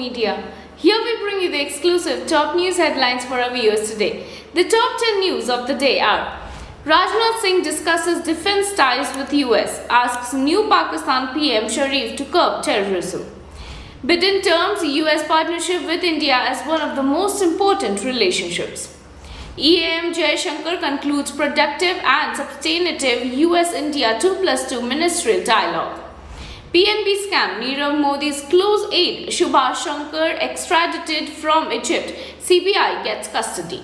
Media. Here we bring you the exclusive top news headlines for our viewers today. The top 10 news of the day are: Rajnath Singh discusses defense ties with US, asks new Pakistan PM Sharif to curb terrorism. Biden terms US partnership with India as one of the most important relationships. EAM Jaishankar concludes productive and substantive US-India 2+2 Ministerial Dialogue. PNB Scam, Nirav Modi's close aide Subhash Shankar extradited from Egypt, CBI gets custody.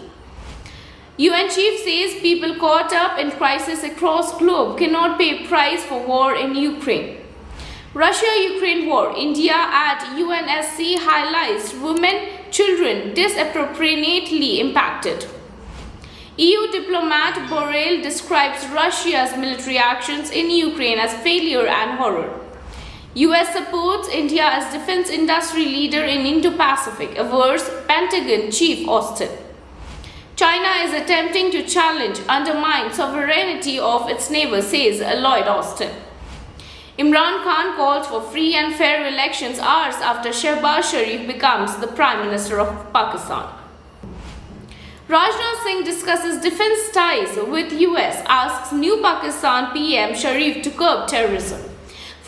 UN chief says people caught up in crisis across globe cannot pay price for war in Ukraine. Russia-Ukraine war, India at UNSC highlights women, children disproportionately impacted. EU diplomat Borrel describes Russia's military actions in Ukraine as failure and horror. US supports India as defense industry leader in Indo-Pacific, avers Pentagon Chief Austin. China is attempting to challenge, undermine sovereignty of its neighbor, says Lloyd Austin. Imran Khan calls for free and fair elections hours after Subhash Sharif becomes the Prime Minister of Pakistan. Rajnath Singh discusses defense ties with US, asks new Pakistan PM Sharif to curb terrorism.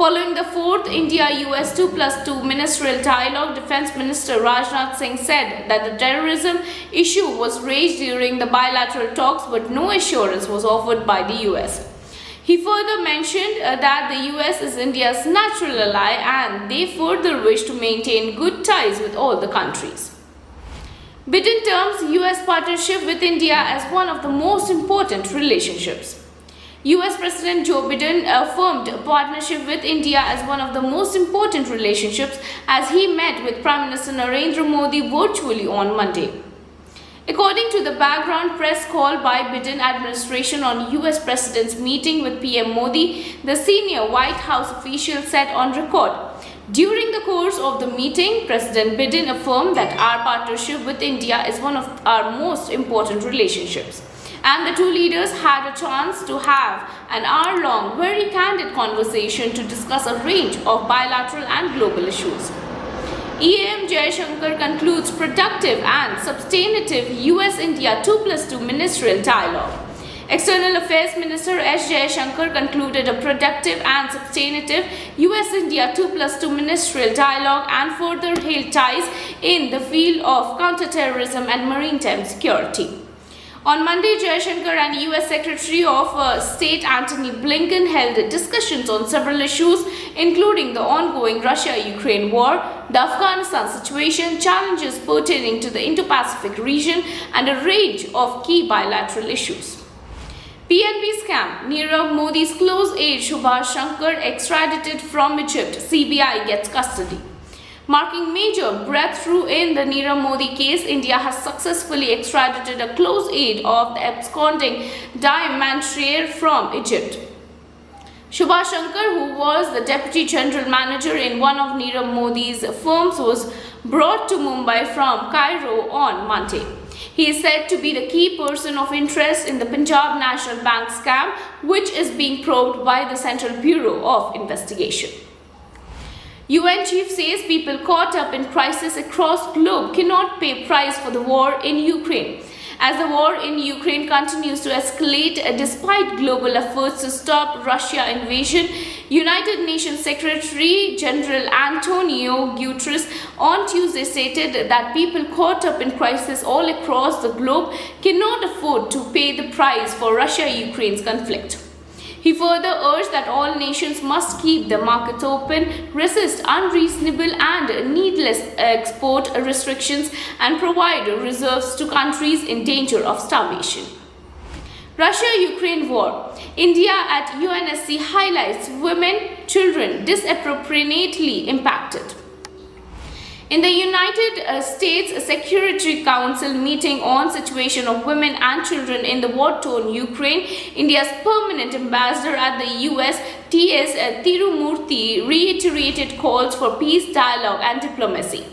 Following the 4th India-US 2+2 Ministerial Dialogue, Defense Minister Rajnath Singh said that the terrorism issue was raised during the bilateral talks, but no assurance was offered by the US. He further mentioned that the US is India's natural ally and they further wish to maintain good ties with all the countries. Biden terms US partnership with India as one of the most important relationships. US President Joe Biden affirmed partnership with India as one of the most important relationships as he met with Prime Minister Nirav Modi virtually on Monday. According to the background press call by Biden administration on US President's meeting with PM Modi, the senior White House official said on record, during the course of the meeting, President Biden affirmed that our partnership with India is one of our most important relationships. And the two leaders had a chance to have an hour-long, very candid conversation to discuss a range of bilateral and global issues. EAM Jaishankar concludes productive and substantive US-India 2+2 Ministerial Dialogue. External Affairs Minister S. Jaishankar concluded a productive and substantive US-India 2+2 Ministerial Dialogue and further hailed ties in the field of counterterrorism and maritime security. On Monday, Jaishankar and US Secretary of State Antony Blinken held discussions on several issues, including the ongoing Russia-Ukraine war, the Afghanistan situation, challenges pertaining to the Indo-Pacific region, and a range of key bilateral issues. PNB Scam, Nirav Modi's close aide Subhash Shankar extradited from Egypt, CBI gets custody. Marking major breakthrough in the Nirav Modi case, India has successfully extradited a close aide of the absconding diamantaire from Egypt. Subhash Shankar, who was the Deputy General Manager in one of Nirav Modi's firms, was brought to Mumbai from Cairo on Monday. He is said to be the key person of interest in the Punjab National Bank scam, which is being probed by the Central Bureau of Investigation. UN chief says people caught up in crisis across globe cannot pay price for the war in Ukraine. As the war in Ukraine continues to escalate despite global efforts to stop Russia invasion, United Nations Secretary General Antonio Guterres on Tuesday stated that people caught up in crisis all across the globe cannot afford to pay the price for Russia-Ukraine's conflict. He further urged that all nations must keep the markets open, resist unreasonable and needless export restrictions, and provide reserves to countries in danger of starvation. Russia-Ukraine war. India at UNSC highlights women, children disproportionately impacted. In the United States Security Council meeting on situation of women and children in the war-torn Ukraine, India's permanent ambassador at the US, T.S. Tirumurthy, reiterated calls for peace, dialogue and diplomacy.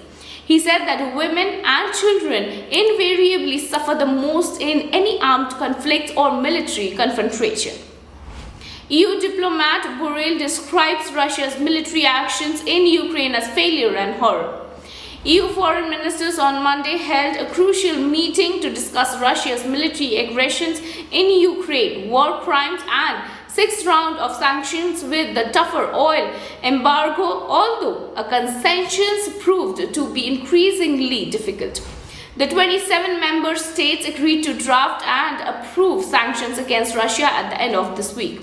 He said that women and children invariably suffer the most in any armed conflict or military confrontation. EU diplomat Borrel describes Russia's military actions in Ukraine as failure and horror. EU foreign ministers on Monday held a crucial meeting to discuss Russia's military aggressions in Ukraine, war crimes, and sixth round of sanctions with the tougher oil embargo, although a consensus proved to be increasingly difficult. The 27 member states agreed to draft and approve sanctions against Russia at the end of this week.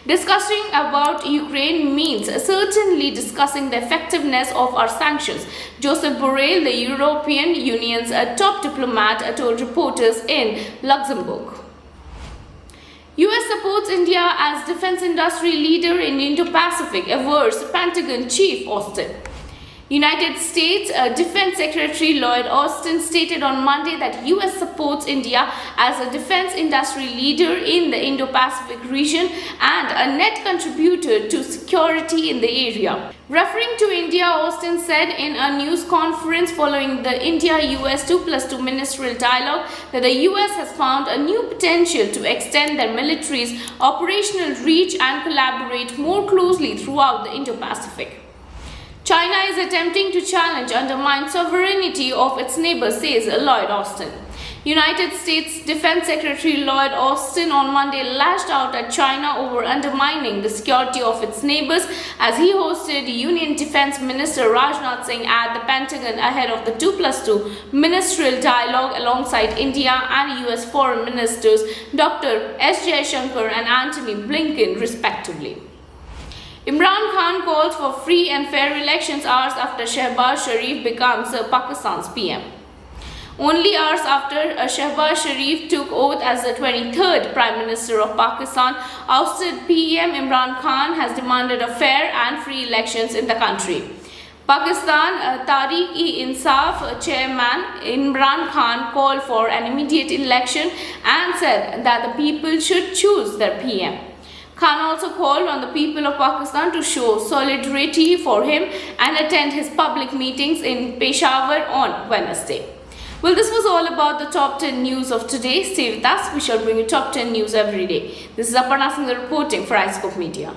Discussing about Ukraine means certainly discussing the effectiveness of our sanctions, Joseph Borrell, the European Union's top diplomat, told reporters in Luxembourg. US supports India as defense industry leader in Indo-Pacific, avers Pentagon Chief Austin. United States Defense Secretary Lloyd Austin stated on Monday that US supports India as a defense industry leader in the Indo-Pacific region and a net contributor to security in the area. Referring to India, Austin said in a news conference following the India-US 2+2 ministerial dialogue that the US has found a new potential to extend their military's operational reach and collaborate more closely throughout the Indo-Pacific. China is attempting to challenge undermine sovereignty of its neighbors, says Lloyd Austin. United States Defense Secretary Lloyd Austin on Monday lashed out at China over undermining the security of its neighbors as he hosted Union Defense Minister Rajnath Singh at the Pentagon ahead of the 2+2 ministerial dialogue alongside India and US Foreign Ministers Dr. S. Jaishankar and Antony Blinken, respectively. Imran Khan calls for free and fair elections hours after Subhash Sharif becomes Pakistan's PM. Only hours after Subhash Sharif took oath as the 23rd Prime Minister of Pakistan, ousted PM Imran Khan has demanded a fair and free elections in the country. Pakistan Tehreek-e-Insaf chairman Imran Khan called for an immediate election and said that the people should choose their PM. Khan also called on the people of Pakistan to show solidarity for him and attend his public meetings in Peshawar on Wednesday. Well, this was all about the top 10 news of today. Stay with us. We shall bring you top 10 news every day. This is Aparna Singh reporting for iScope Media.